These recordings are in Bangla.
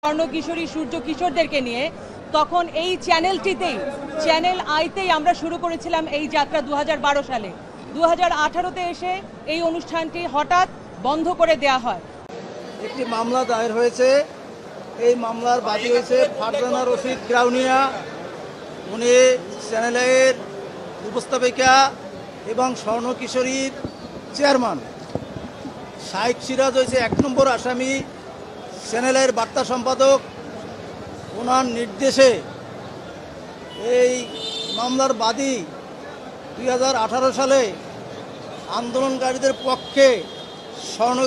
স্বর্ণ কিশোরী সূর্য কিশোরদেরকে নিয়ে, তখন এই চ্যানেলটিতেই, চ্যানেল আইতেই আমরা শুরু করেছিলাম এই যাত্রা 2012 সালে। 2018-তে এসে এই অনুষ্ঠানটি হঠাৎ বন্ধ করে দেয়া হয়। একটি মামলা দায়ের হয়েছে। এই মামলার বাদী হয়েছে ফারজানা রশিদ গ্রাউনিয়া। উনি চ্যানেলের উপস্থাপিকা এবং স্বর্ণ কিশোরীর চেয়ারম্যান। শাইখ সিরাজ হয়েছে 1 নম্বর আসামি, চ্যানেলের বার্তা সম্পাদক। ওনার নির্দেশে এই মামলার বাদী 2018 সালে আন্দোলনকারীদের পক্ষে স্বর্ণ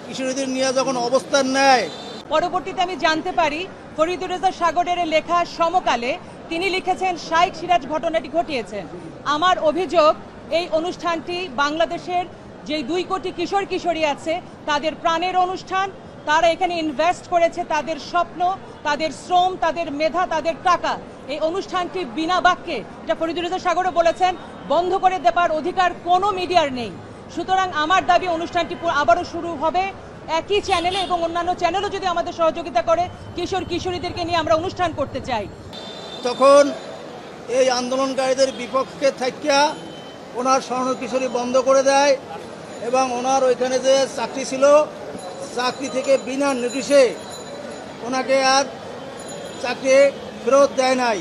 কিশোরীদের নিয়ে যখন অবস্থান নেয়, পরবর্তীতে আমি জানতে পারি ফরিদুর রেজা সাগরের লেখা সমকালে তিনি লিখেছেন শাইখ সিরাজ ঘটনাটি ঘটিয়েছেন। আমার অভিযোগ, এই অনুষ্ঠানটি বাংলাদেশের যে 2 কোটি কিশোর কিশোরী আছে তাদের প্রাণের অনুষ্ঠান। তারা এখানে ইনভেস্ট করেছে তাদের স্বপ্ন, তাদের শ্রম, তাদের মেধা, তাদের টাকা। এই অনুষ্ঠানটি বিনা বাক্যে, এটা ফরিদুর রেজা সাগরও বলেছেন, বন্ধ করে দেবার অধিকার কোনো মিডিয়ার নেই। সুতরাং আমার দাবি অনুষ্ঠানটি আবারও শুরু হবে একই চ্যানেলে, এবং অন্যান্য চ্যানেলও যদি আমাদের সহযোগিতা করে কিশোর কিশোরীদেরকে নিয়ে আমরা অনুষ্ঠান করতে চাই। তখন এই আন্দোলনকারীদের বিপক্ষে থাকিয়া ওনার স্বর্ণ কিশোরী বন্ধ করে দেয় এবং ওনার ওইখানে যে চাকরি ছিল, চাকরি থেকে বিনা নোটিশে ওনাকে আর চাকরি ফেরত দেয় নাই।